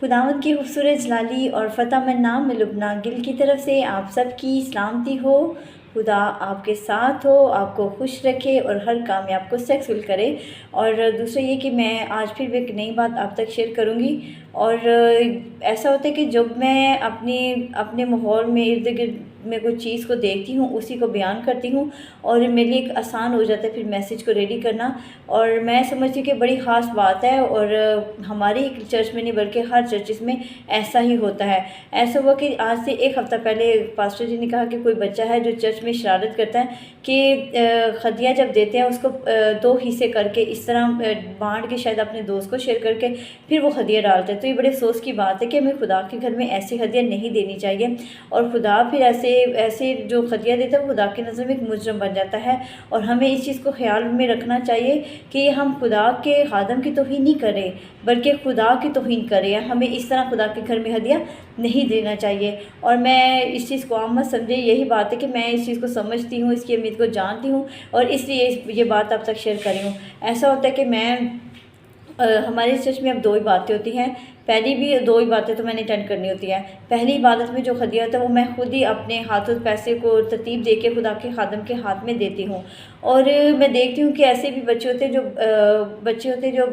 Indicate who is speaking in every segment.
Speaker 1: खुदावंद की खूबसूरत जलाली और फ़तह नाम में लुबना गिल की तरफ से आप सब की सलामती हो। खुदा आपके साथ हो, आपको खुश रखे और हर काम में आपको सक्सेसफुल करे। और दूसरा ये कि मैं आज फिर भी एक नई बात आप तक शेयर करूँगी। और ऐसा होता है कि जब मैं अपने माहौल में इर्द गिर्द में कोई चीज़ को देखती हूँ, उसी को बयान करती हूँ और मेरे लिए एक आसान हो जाता है फिर मैसेज को रेडी करना। और मैं समझती हूँ कि बड़ी ख़ास बात है और हमारी चर्च में नहीं बल्कि हर चर्चिस में ऐसा ही होता है। ऐसा हुआ कि आज से एक हफ़्ता पहले पास्टर जी ने कहा कि कोई बच्चा है जो चर्च में शरारत करता है कि खदिया जब देते हैं उसको 2 हिस्से करके इस तरह बाँट के शायद अपने दोस्त को शेयर करके फिर वो हदिया डालते हैं। तो ये बड़े अफसोस की बात है कि हमें खुदा के घर में ऐसी हदिया नहीं देनी चाहिए। और खुदा फिर ऐसे जो हदिया देता है खुदा की नज़र में एक मुजरम बन जाता है। और हमें इस चीज़ को ख्याल में रखना चाहिए कि हम खुदा के खादम की तौहीन नहीं करें बल्कि खुदा की तौहीन करें। हमें इस तरह खुदा के घर में हदिया नहीं देना चाहिए। और मैं इस चीज़ को आम मत समझे, यही बात है कि मैं इस चीज़ को समझती हूँ, इसकी अहमियत को जानती हूँ और इसलिए ये बात आप तक शेयर कर रही हूँ। ऐसा होता है कि हमारे चर्च में अब 2 ही बातें होती हैं। पहली भी 2 ही बातें तो मैंने अटेंड करनी होती हैं। पहली इबादत में जो हदिया होता है वो मैं खुद ही अपने हाथों पैसे को तरतीब दे के खुदा के खादम के हाथ में देती हूँ। और मैं देखती हूँ कि ऐसे भी बच्चे होते हैं जो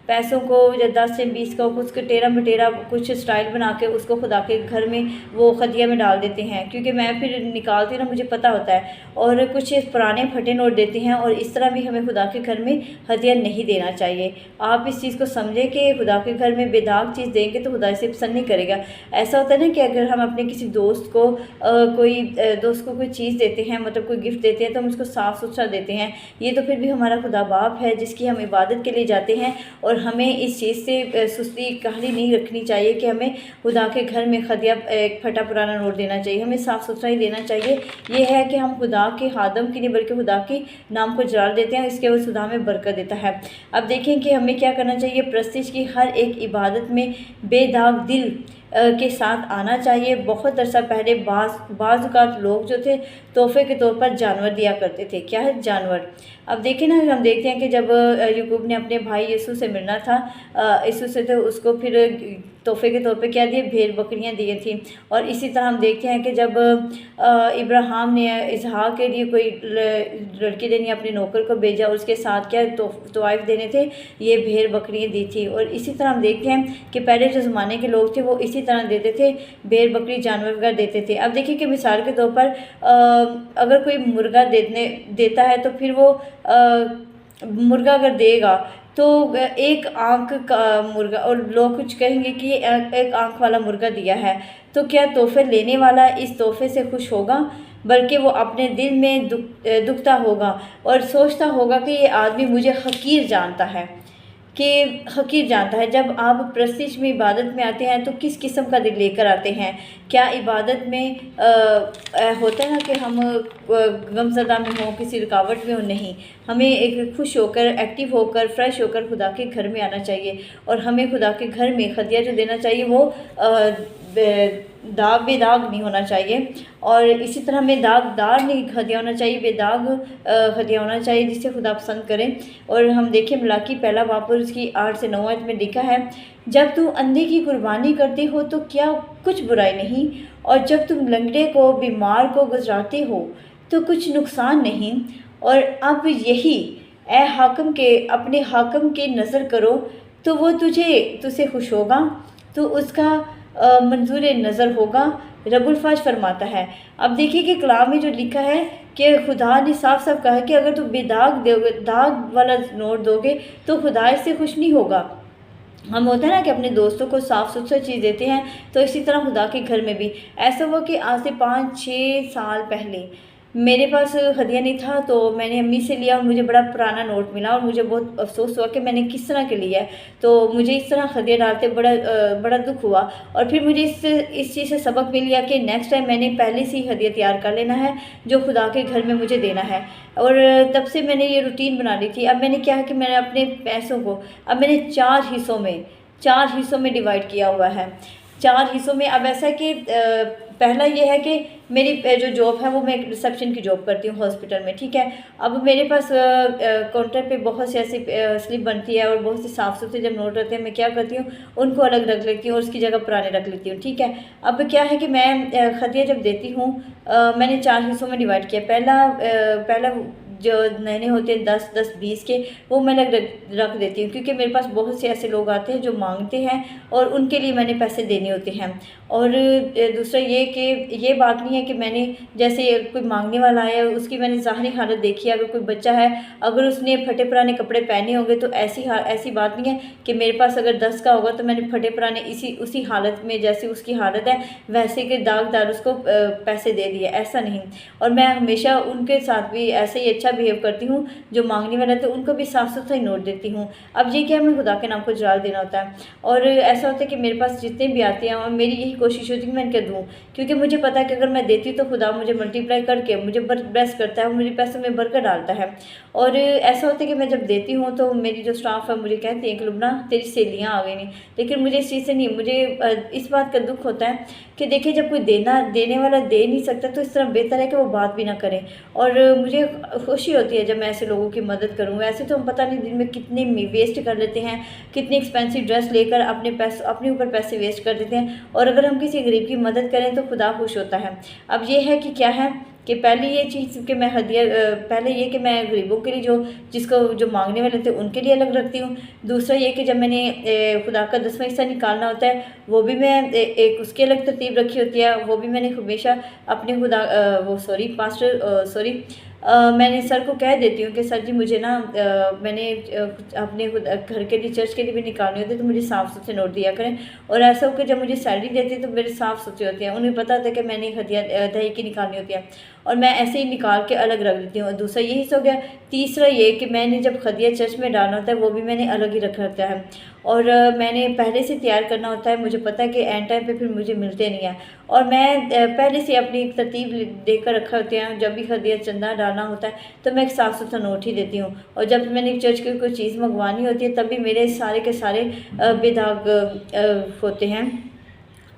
Speaker 1: पैसों को या 10 से 20 का कुछ टेढ़ा मटेढ़ा कुछ स्टाइल बना के उसको खुदा के घर में वो खदिया में डाल देते हैं, क्योंकि मैं फिर निकालती हूँ ना, मुझे पता होता है। और कुछ पुराने फटे नोट देते हैं और इस तरह भी हमें खुदा के घर में हदिया नहीं देना चाहिए। आप इस चीज़ को समझें कि खुदा के घर में बेदाग चीज़ देंगे तो खुदा इसे पसंद नहीं करेगा। ऐसा होता है ना कि अगर हम अपने किसी दोस्त को कोई चीज़ देते हैं, मतलब कोई गिफ्ट देते हैं, तो हम उसको साफ़ सुथरा देते हैं। ये तो फिर भी हमारा खुदा बाप है जिसकी हम इबादत के लिए जाते हैं। और हमें इस चीज़ से सुस्ती कहली नहीं रखनी चाहिए कि हमें खुदा के घर में खदिया एक फटा पुराना नोट देना चाहिए। हमें साफ़ सुथरा ही देना चाहिए। ये है कि हम खुदा के खादम के लिए बल्कि खुदा के नाम को जलाल देते हैं, इसके वजह खुदा में बरकत देता है। अब देखें कि हमें क्या करना चाहिए। प्रस्तिश की हर एक इबादत में बेदाग दिल के साथ आना चाहिए। बहुत अरसा पहले बाज़ औक़ात लोग जो थे तोहफ़े के तौर पर जानवर दिया करते थे। क्या है जानवर? अब देखें ना, हम देखते हैं कि जब याकूब ने अपने भाई यूसुफ से मिलना था, यूसुफ से तो उसको फिर तोहफ़े के तौर पे क्या दिए, भेड़ बकरियां दी थी। और इसी तरह हम देखते हैं कि जब इब्राहिम ने इसहाक के लिए कोई लड़की देनी अपने नौकर को भेजा और उसके साथ क्या तोइफ़ देने थे, ये भेड़ बकरियां दी थी। और इसी तरह हम देखते हैं कि पहले जो ज़माने के लोग थे वो इसी तरह देते थे, भेड़ बकरी जानवर वगैरह देते थे। अब देखिए कि मिसाल के तौर पर अगर कोई मुर्गा देता है तो फिर वो मुर्गा अगर देगा तो एक आंख का मुर्गा, और लोग कुछ कहेंगे कि एक आंख वाला मुर्गा दिया है, तो क्या तोहफ़े लेने वाला इस तोहफ़े से खुश होगा? बल्कि वो अपने दिल में दुखता होगा और सोचता होगा कि ये आदमी मुझे हकीर जानता है, जब आप प्रस्तिश में इबादत में आते हैं तो किस किस्म का दिल लेकर आते हैं? क्या इबादत में होता है ना कि हम गमज़दा में हों, किसी रुकावट में हो? नहीं, हमें एक खुश होकर, एक्टिव होकर, फ्रेश होकर खुदा के घर में आना चाहिए। और हमें खुदा के घर में खदिया जो देना चाहिए वो बेदाग नहीं होना चाहिए। और इसी तरह हमें दागदार नहीं खदिया होना चाहिए, बेदाग खदिया होना चाहिए जिसे खुदा पसंद करें। और हम देखें मलाकी पहला बाब उसकी 8 से 9 आयत में लिखा है, जब तुम अंधे की कुर्बानी करते हो तो क्या कुछ बुराई नहीं, और जब तुम लंगड़े को, बीमार को गुजराते हो तो कुछ नुकसान नहीं। और अब यही ए हाकिम के अपने हाकिम की नज़र करो तो वो तुझसे खुश होगा, तो उसका मंजूर नज़र होगा। रब्बुल फ़ाज फरमाता है। अब देखिए कि कलाम में जो लिखा है कि खुदा ने साफ साफ कहा कि अगर तुम बेदाग दोगे, दाग वाला नोट दोगे तो खुदा इससे खुश नहीं होगा। हम होता है ना कि अपने दोस्तों को साफ़ सुथरा चीज़ देते हैं, तो इसी तरह खुदा के घर में भी ऐसा हुआ कि आज से 5-6 साल पहले मेरे पास हदिया नहीं था, तो मैंने अम्मी से लिया और मुझे बड़ा पुराना नोट मिला और मुझे बहुत अफसोस हुआ कि मैंने किस तरह के लिया है। तो मुझे इस तरह हदिया डालते बड़ा दुख हुआ। और फिर मुझे इस चीज़ से सबक मिल गया कि नेक्स्ट टाइम मैंने पहले से ही हदिया तैयार कर लेना है जो खुदा के घर में मुझे देना है। और तब से मैंने ये रूटीन बना ली थी। अब मैंने क्या है कि मैंने अपने पैसों को अब मैंने 4 हिस्सों में डिवाइड किया हुआ है। 4 हिस्सों में। अब ऐसा है कि पहला ये है कि मेरी जो जॉब है वो मैं एक रिसेप्शन की जॉब करती हूँ हॉस्पिटल में, ठीक है। अब मेरे पास काउंटर पे बहुत सी ऐसी स्लिप बनती है और बहुत से साफ़ सुथरे जब नोट रहते हैं, मैं क्या करती हूँ उनको अलग रख लेती हूँ और उसकी जगह पुराने रख लेती हूँ, ठीक है। अब क्या है कि मैं खतिया जब देती हूँ मैंने 4 हिस्सों में डिवाइड किया। पहला जो नए होते हैं 10-10, 20 के, वो मैं रख देती हूँ, क्योंकि मेरे पास बहुत से ऐसे लोग आते हैं जो मांगते हैं और उनके लिए मैंने पैसे देने होते हैं। और दूसरा ये कि ये बात नहीं है कि मैंने जैसे कोई मांगने वाला आया उसकी मैंने ज़ाहरी हालत देखी है। अगर कोई बच्चा है, अगर उसने फटे पुराने कपड़े पहने होंगे तो ऐसी बात नहीं है कि मेरे पास अगर 10 का होगा तो मैंने फटे पुराने उसी हालत में जैसी उसकी हालत है वैसे के दागदार उसको पैसे दे दिए, ऐसा नहीं। और मैं हमेशा उनके साथ भी ऐसे ही अच्छा बिहेव करती हूँ, जो मांगने वाला तो उनको भी साफ़ सुथरा ही नोट देती हूँ। अब ये क्या, मैं खुदा के नाम को जलाल देना होता है। और ऐसा होता है कि मेरे पास जितने भी आते हैं और मेरी यही कोशिश होती है कि मैं इनके दूँ, क्योंकि मुझे पता है कि अगर मैं देती तो खुदा मुझे मल्टीप्लाई करके मुझे ब्लेस करता है और मेरे पैसों में बरकत डालता है। और ऐसा होता है कि मैं जब देती हूँ तो मेरी जो स्टाफ है मुझे कहती है कि लुबना तेरी सहेलियाँ आ गई नहीं, लेकिन मुझे इस चीज़ से नहीं, मुझे इस बात का दुख होता है कि देखिए जब कोई देने वाला दे नहीं सकता तो इस तरह बेहतर है कि वो बात भी ना करें। और मुझे खुशी होती है जब मैं ऐसे लोगों की मदद करूँ। वैसे तो हम पता नहीं दिन में कितने वेस्ट कर लेते हैं, कितनी एक्सपेंसिव ड्रेस लेकर अपने ऊपर पैसे वेस्ट कर देते हैं, और अगर हम किसी गरीब की मदद करें तो खुदा खुश होता है। अब ये है कि क्या है कि पहले ये चीज़ कि मैं पहले ये कि मैं गरीबों के लिए जो मांगने वाले थे उनके लिए अलग रखती हूँ। दूसरा ये कि जब मैंने खुदा का 10वां हिस्सा निकालना होता है वो भी मैं एक उसकी अलग तरतीब रखी होती है। वो भी मैंने हमेशा अपने मैंने सर को कह देती हूँ कि सर जी मुझे ना मैंने अपने घर के लिए चर्च के लिए भी निकालने होते तो मुझे साफ़ सुथरे नोट दिया करें। और ऐसा हो कि जब मुझे सैलरी देती है तो मेरे साफ़ सुथरे होते हैं, उन्हें पता होता है कि मैंने हदिया दही की निकालनी होती है और मैं ऐसे ही निकाल के अलग रख देती हूँ। और दूसरा ये हिस्सा हो गया। तीसरा ये कि मैंने जब खदिया चर्च में डालना होता है वो भी मैंने अलग ही रखा होता है, और मैंने पहले से तैयार करना होता है। मुझे पता है कि एंड टाइम पे फिर मुझे मिलते नहीं हैं, और मैं पहले से अपनी एक तरतीब देकर रखा होते हैं। जब भी खदिया चंदा डालना होता है तो मैं एक साफ़ सुथरा नोट ही देती हूँ, और जब मैंने चर्च की कोई चीज़ मंगवानी होती है तब भी मेरे सारे के सारे बेदाग होते हैं।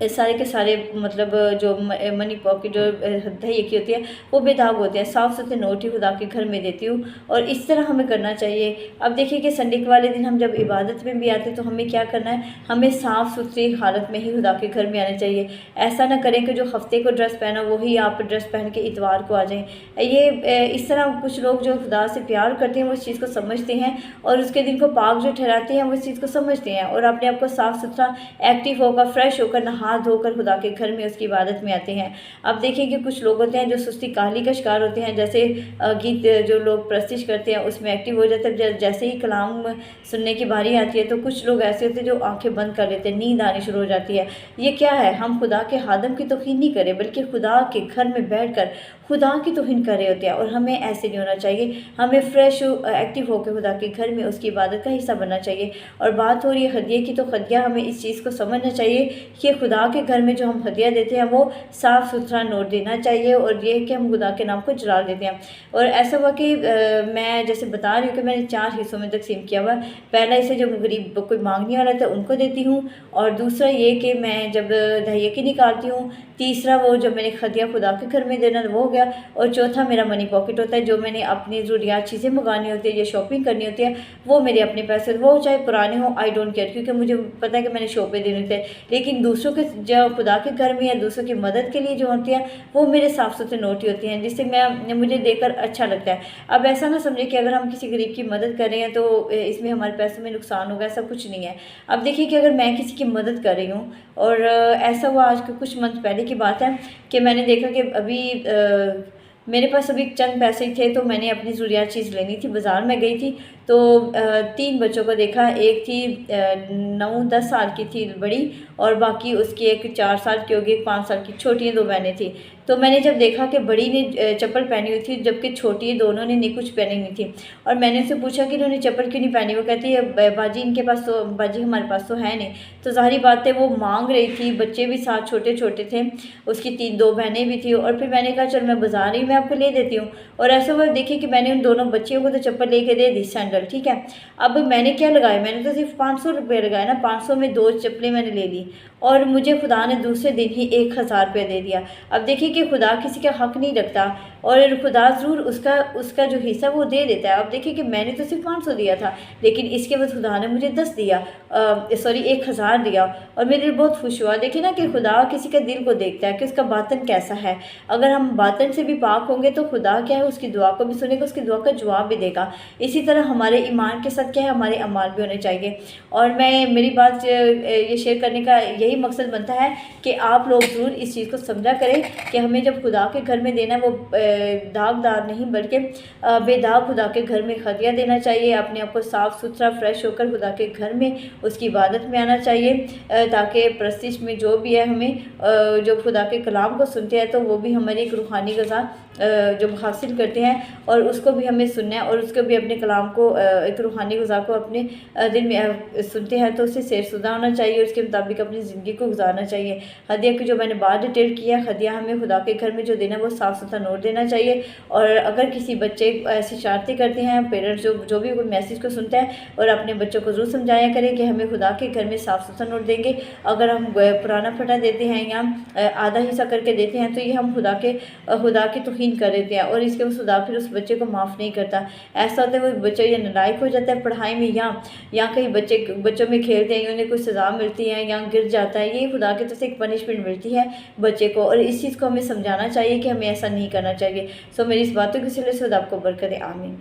Speaker 1: सारे के सारे मतलब जो मनी पॉकेट जो दही की होती है वो बेदाग होते हैं। साफ़ सुथरे नोट ही खुदा के घर में देती हूँ, और इस तरह हमें करना चाहिए। अब देखिए कि संडे के वाले दिन हम जब इबादत में भी आते हैं तो हमें क्या करना है, हमें साफ़ सुथरी हालत में ही खुदा के घर में आना चाहिए। ऐसा ना करें कि जो हफ्ते को ड्रेस पहना वही आप ड्रेस पहन के इतवार को आ जाएँ। ये इस तरह कुछ लोग जो खुदा से प्यार करते हैं वो इस चीज़ को समझते हैं, और उसके दिन को पाक जो ठहराते हैं वो इस चीज़ को समझते हैं, और अपने आप को साफ़ सुथरा एक्टिव होकर फ्रेश होकर नहा धोकर खुदा के घर में उसकी इबादत में आते हैं। अब देखिए कि कुछ लोग होते हैं जो सुस्ती काहली का शिकार होते हैं, जैसे गीत जो लोग प्रस्तिश करते हैं उसमें एक्टिव हो जाते हैं। जैसे ही कलाम सुनने की बारी आती है तो कुछ लोग ऐसे होते हैं जो आंखें बंद कर लेते हैं, नींद आनी शुरू हो जाती है। ये क्या है, हम खुदा के खादम की तौहीन नहीं करें बल्कि खुदा के घर में बैठकर खुदा की तौहीन कर रहे होते हैं, और हमें ऐसे नहीं होना चाहिए। हमें फ्रेश एक्टिव होकर खुदा के घर में उसकी इबादत का हिस्सा बनना चाहिए। और बात हो रही है हदिये की, तो हदिया हमें इस चीज़ को समझना चाहिए कि खुदा के घर में जो हम हदिया देते हैं वो साफ़ सुथरा नोट देना चाहिए, और ये कि हम खुदा के नाम को जलाल देते हैं। और ऐसा हुआ कि मैं जैसे बता रही हूँ कि मैंने 4 हिस्सों में तकसीम किया हुआ। पहला हिस्सा जो गरीब कोई मांगने वाला था उनको देती हूँ, और दूसरा ये कि मैं जब दहिया की निकालती हूँ, तीसरा वो जो मैंने खदिया खुदा के घर में देना वो हो गया, और चौथा मेरा मनी पॉकेट होता है। जो मैंने अपनी ज़रूरियात चीज़ें मंगानी होती है या शॉपिंग करनी होती है वो मेरे अपने पैसे, वो चाहे पुराने हो आई डोंट केयर, क्योंकि मुझे पता है कि मैंने शॉप पे देने थे। लेकिन दूसरों के जो खुदा के घर में या दूसरों की मदद के लिए जो होती है वो मेरे साफ़ सुथरे नोट ही होती हैं, जिससे मुझे देकर अच्छा लगता है। अब ऐसा ना समझे कि अगर हम किसी गरीब की मदद कर रहे हैं तो इसमें हमारे पैसों में नुकसान होगा, ऐसा कुछ नहीं है। अब देखिए कि अगर मैं किसी की मदद कर रही हूँ, और ऐसा हुआ आज के कुछ मंथ पहले की बात है कि मैंने देखा कि अभी मेरे पास अभी चंद पैसे ही थे, तो मैंने अपनी ज़रूरियात चीज़ लेनी थी, बाज़ार में गई थी तो 3 बच्चों को देखा। एक थी 9-10 साल की थी बड़ी, और बाकी उसकी एक 4 साल की होगी, एक 5 साल की, छोटी 2 बहनें थी। तो मैंने जब देखा कि बड़ी ने चप्पल पहनी हुई थी जबकि छोटी दोनों ने कुछ पहनी नहीं थी, और मैंने उससे पूछा कि इन्होंने चप्पल क्यों नहीं पहनी। वो कहती है बाजी इनके पास तो, बाजी हमारे पास तो है नहीं। तो ज़ाहिर बात है वो मांग रही थी, बच्चे भी साथ छोटे छोटे थे, उसकी 2 बहनें भी थी। और फिर मैंने कहा चल मैं बाज़ार ही मैं आपको ले देती हूँ। और ऐसा हुआ देखिए कि मैंने उन दोनों बच्चियों को तो चप्पल लेके दे दी, सैंडल, ठीक है। अब मैंने क्या लगाया, मैंने तो सिर्फ 500 रुपये लगाए ना, 500 में 2 चप्पलें मैंने ले ली। और मुझे खुदा ने दूसरे दिन ही 1000 रुपया दे दिया। अब देखिए कि खुदा किसी का हक़ नहीं रखता और खुदा ज़रूर उसका उसका जो हिस्सा वो दे देता है। अब देखिए कि मैंने तो सिर्फ़ 500 दिया था, लेकिन इसके बाद खुदा ने मुझे 10 दिया, सॉरी 1000 दिया और मेरे लिए बहुत खुश हुआ। देखिए ना कि खुदा किसी के दिल को देखता है कि उसका बातन कैसा है। अगर हम बातन से भी पाक होंगे तो खुदा क्या है, उसकी दुआ को भी सुनेगा, उसकी दुआ का जवाब भी देगा। इसी तरह हमारे ईमान के साथ क्या है, हमारे अमाल भी होने चाहिए। और मेरी बात ये शेयर करने का यही मकसद बनता है कि आप लोग ज़रूर इस चीज़ को समझा करें कि हमें जब खुदा के घर में देना है वो दागदार नहीं बल्कि बेदाग खुदा के घर में हदिया देना चाहिए। अपने आप को साफ़ सुथरा फ्रेश होकर खुदा के घर में उसकी इबादत में आना चाहिए, ताकि प्रस्तिश में जो भी है हमें जो खुदा के कलाम को सुनते हैं तो वो भी हमारी एक रूहानी ग़िज़ा जो हासिल करते हैं और उसको भी हमें सुनना है और उसको भी अपने कलाम को एक रूहानी ग़िज़ा को अपने दिल में सुनते हैं तो उससे सैरसुदा होना चाहिए, उसके मुताबिक अपनी ज़िंदगी को गुजारना चाहिए। हदिया की जो मैंने बात डिटेल किया, हदिया हमें खुदा के घर में जो देना है वो साफ़ सुथरा नोट देना चाहिए। और अगर किसी बच्चे ऐसी शरारतें करते हैं, पेरेंट्स जो भी कोई मैसेज को सुनता है और अपने बच्चों को ज़रूर समझाया करें कि हमें खुदा के घर में साफ़ सुथरा नोट देंगे। अगर हम पुराना फटा देते हैं या आधा हिस्सा करके देते हैं तो ये हम खुदा की तौहीन कर देते हैं और इसके बाद खुदा फिर उस बच्चे को माफ़ नहीं करता। ऐसा होता है वो बच्चा या नालायक हो जाता है पढ़ाई में या कहीं बच्चों में खेलते हैं, उन्हें कुछ सज़ा मिलती है या गिर जाता है, ये खुदा की तरफ से एक पनिशमेंट मिलती है बच्चे को और इस चीज़ को हमें समझाना चाहिए कि हमें ऐसा नहीं करना चाहिए। सो मेरी इस बातों की सिलसिले से खुदा आपको बरकत दे, आमीन।